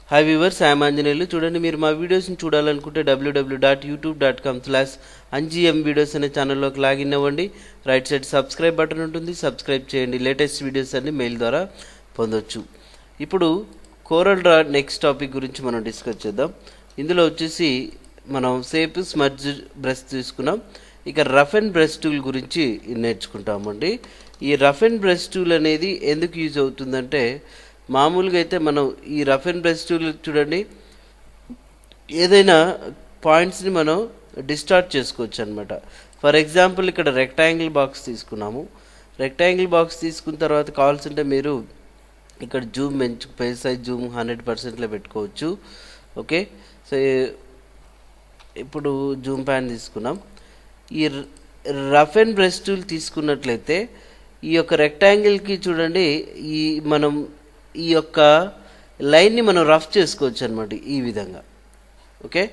Hi viewers, I'm Anjaneyulu. చూడండి, మీరు మా వీడియోస్ని చూడాలనుకుంటే www.youtube.com/angm videos అనే ఛానల్లోకి లాగిన్ అవ్వండి. రైట్ సైడ్ సబ్స్క్రైబ్ బటన్ ఉంటుంది, సబ్స్క్రైబ్ చేయండి. లేటెస్ట్ వీడియోస్ అన్ని మెయిల్ ద్వారా పొందొచ్చు. ఇప్పుడు కోరల్ డ్రా నెక్స్ట్ టాపిక్ గురించి మనం డిస్కస్ చేద్దాం. ఇందులో వచ్చేసి మనం సేపు స్మర్జ్ బ్రష్ తీసుకున్నాం. ఇక రఫ్ అండ్ బ్రష్ టూల్ గురించి నేర్చుకుంటామండి. ఈ రఫ్ అండ్ బ్రష్ టూల్ అనేది ఎందుకు యూజ్ అవుతుందంటే, మామూలుగా అయితే మనం ఈ రఫ్ అండ్ బ్రష్ టూల్ చూడండి, ఏదైనా పాయింట్స్ని మనం డిస్టార్ట్ చేసుకోవచ్చు అనమాట. ఫర్ ఎగ్జాంపుల్ ఇక్కడ రెక్టాంగిల్ బాక్స్ తీసుకున్నాము. రెక్టాంగిల్ బాక్స్ తీసుకున్న తర్వాత కావాల్సింటే మీరు ఇక్కడ జూమ్ పేజ్ సైజ్ జూమ్ 100%లో పెట్టుకోవచ్చు. ఓకే, సో ఇప్పుడు జూమ్ ప్యాన్ తీసుకున్నాం. ఈ రఫ్ అండ్ బ్రష్ టూల్ తీసుకున్నట్లయితే ఈ యొక్క రెక్టాంగిల్కి చూడండి, మనం ఈ యొక్క లైన్ని మనం రఫ్ చేసుకోవచ్చు అనమాట ఈ విధంగా. ఓకే,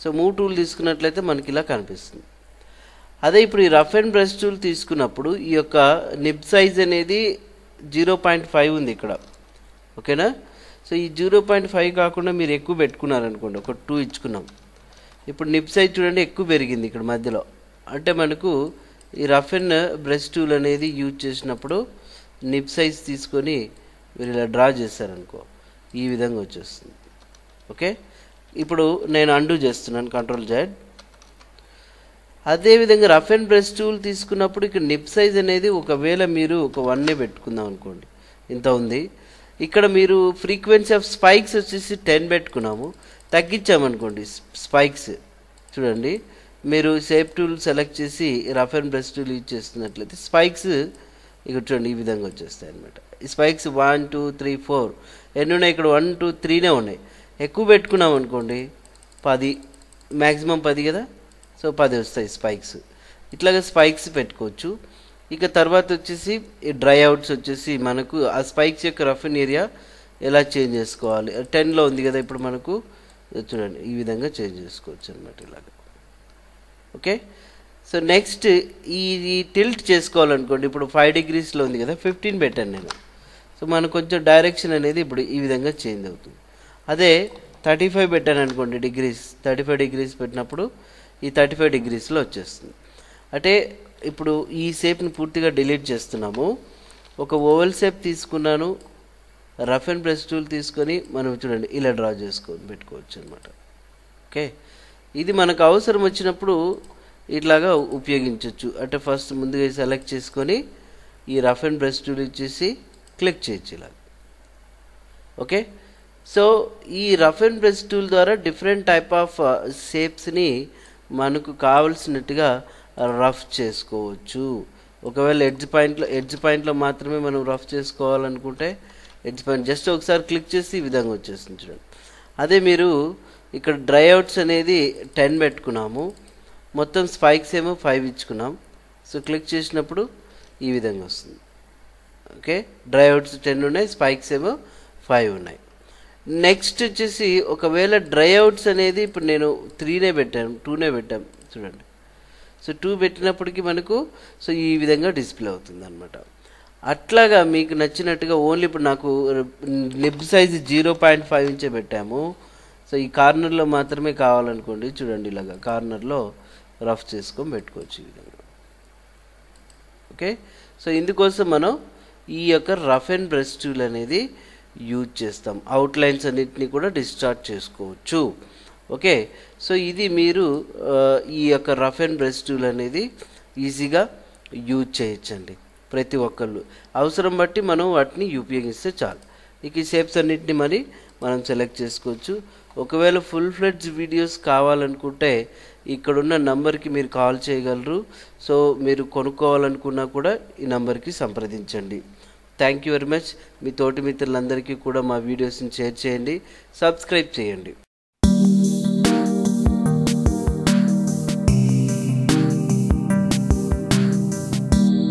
సో మూవ్ టూల్ తీసుకున్నట్లయితే మనకి ఇలా కనిపిస్తుంది. అదే ఇప్పుడు ఈ రఫ్ అండ్ బ్రష్ టూల్ తీసుకున్నప్పుడు ఈ యొక్క నిబ్ సైజ్ అనేది 0.5 ఉంది ఇక్కడ. ఓకేనా, సో ఈ 0.5 కాకుండా మీరు ఎక్కువ పెట్టుకున్నారనుకోండి, ఒక 2 ఇచ్చుకున్నాం. ఇప్పుడు నిబ్ సైజ్ చూడండి ఎక్కువ పెరిగింది ఇక్కడ మధ్యలో. అంటే మనకు ఈ రఫ్ అండ్ బ్రష్ టూల్ అనేది యూజ్ చేసినప్పుడు నిబ్ సైజ్ తీసుకొని మీరు ఇలా డ్రా చేశారనుకో, ఈ విధంగా వచ్చేస్తుంది. ఓకే, ఇప్పుడు నేను అండూ చేస్తున్నాను, Ctrl Z. అదేవిధంగా రఫ్ అండ్ బ్రష్ టూల్ తీసుకున్నప్పుడు ఇక్కడ నిబ్ సైజ్ అనేది ఒకవేళ మీరు ఒక 1 పెట్టుకుందాం అనుకోండి, ఇంత ఉంది. ఇక్కడ మీరు ఫ్రీక్వెన్సీ ఆఫ్ స్పైక్స్ వచ్చేసి 10 పెట్టుకున్నాము, తగ్గించామనుకోండి స్పైక్స్. చూడండి, మీరు షేప్ టూల్ సెలెక్ట్ చేసి rough and brush tool use చేస్తున్నట్లయితే స్పైక్స్ ఇక్కడ చూడండి ఈ విధంగా వచ్చేస్తాయి అనమాట. ఈ స్పైక్స్ 1 2 3 4 ఎన్ని ఉన్నాయి ఇక్కడ? 1 2 3నే ఉన్నాయి. ఎక్కువ పెట్టుకున్నాం అనుకోండి 10, మ్యాక్సిమం 10 కదా, సో 10 వస్తాయి స్పైక్స్. ఇట్లాగా స్పైక్స్ పెట్టుకోవచ్చు. ఇక తర్వాత వచ్చేసి ఈ డ్రై అవుట్స్ వచ్చేసి మనకు ఆ స్పైక్స్ యొక్క రఫ్ అండ్ ఏరియా ఎలా చేంజ్ చేసుకోవాలి. 10లో ఉంది కదా ఇప్పుడు మనకు, చూడండి ఈ విధంగా చేంజ్ చేసుకోవచ్చు అనమాట ఇలాగ. ఓకే, సో నెక్స్ట్ ఈ టిల్ట్ చేసుకోవాలనుకోండి, ఇప్పుడు 5 degreesలో ఉంది కదా, 15 పెట్టాను నేను. సో మనకు కొంచెం డైరెక్షన్ అనేది ఇప్పుడు ఈ విధంగా చేంజ్ అవుతుంది. అదే 35 పెట్టాను అనుకోండి డిగ్రీస్, 35 degrees పెట్టినప్పుడు ఈ 35 degreesలో వచ్చేస్తుంది. అంటే ఇప్పుడు ఈ షేప్ని పూర్తిగా డిలీట్ చేస్తున్నాము. ఒక ఓవెల్ షేప్ తీసుకున్నాను, రఫ్ అండ్ బ్రష్ టూల్ తీసుకొని మనం చూడండి ఇలా డ్రా చేసుకొని పెట్టుకోవచ్చు అనమాట. ఓకే, ఇది మనకు అవసరం వచ్చినప్పుడు ఇట్లాగా ఉపయోగించవచ్చు. అంటే ఫస్ట్ ముందుగా సెలెక్ట్ చేసుకొని ఈ రఫ్ అండ్ బ్రష్ టూల్ ఇచ్చేసి క్లిక్ చేయొచ్చు ఇలా. ఓకే, సో ఈ రఫ్ అండ్ బ్రష్ టూల్ ద్వారా డిఫరెంట్ టైప్ ఆఫ్ షేప్స్ని మనకు కావలసినట్టుగా రఫ్ చేసుకోవచ్చు. ఒకవేళ ఎడ్జ్ పాయింట్లో మాత్రమే మనం రఫ్ చేసుకోవాలనుకుంటే ఎడ్జ్ పాయింట్ జస్ట్ ఒకసారి క్లిక్ చేసి ఈ విధంగా వచ్చేస్తుంది చూడండి. అదే మీరు ఇక్కడ డ్రై అవుట్స్ అనేది 10 పెట్టుకున్నాము, మొత్తం స్పైక్స్ ఏమో 5 ఇచ్చుకున్నాం. సో క్లిక్ చేసినప్పుడు ఈ విధంగా వస్తుంది. ఓకే, డ్రై అవుట్స్ 10 ఉన్నాయి, స్పైక్స్ ఏమో 5 ఉన్నాయి. నెక్స్ట్ వచ్చేసి ఒకవేళ డ్రై అవుట్స్ అనేది ఇప్పుడు నేను 3నే పెట్టాను, 2నే పెట్టాం చూడండి. సో 2 పెట్టినప్పటికీ మనకు సో ఈ విధంగా డిస్ప్లే అవుతుంది అనమాట. అట్లాగా మీకు నచ్చినట్టుగా ఓన్లీ ఇప్పుడు నాకు నిబ్ సైజ్ 0.5 ఇంచే పెట్టాము. సో ఈ కార్నర్లో మాత్రమే కావాలనుకోండి, చూడండి ఇలాగా కార్నర్లో రఫ్ చేసుకొని పెట్టుకోవచ్చు ఈ విధంగా. ఓకే, సో ఇందుకోసం మనం ఈ యొక్క రఫ్ అండ్ బ్రష్ టూల్ అనేది యూజ్ చేస్తాం. అవుట్లైన్స్ అన్నిటిని కూడా డిస్టార్ట్ చేసుకోవచ్చు. ఓకే, సో ఇది మీరు ఈ యొక్క రఫ్ అండ్ బ్రష్ టూల్ అనేది ఈజీగా యూజ్ చేయొచ్చండి. ప్రతి ఒక్కళ్ళు అవసరం బట్టి మనం వాటిని ఉపయోగిస్తే చాలు. ఇక ఈ షేప్స్ అన్నిటిని మరి మనం సెలెక్ట్ చేసుకోవచ్చు. ఒకవేళ ఫుల్ ఫ్లెడ్జ్ వీడియోస్ కావాలనుకుంటే ఇక్కడున్న నంబర్కి మీరు కాల్ చేయగలరు. సో మీరు కొనుక్కోవాలనుకున్నా కూడా ఈ నంబర్కి సంప్రదించండి. Thank you very much. మీ తోటి మిత్రులందరికీ కూడా మా వీడియోస్ని షేర్ చేయండి, సబ్స్క్రైబ్ చేయండి.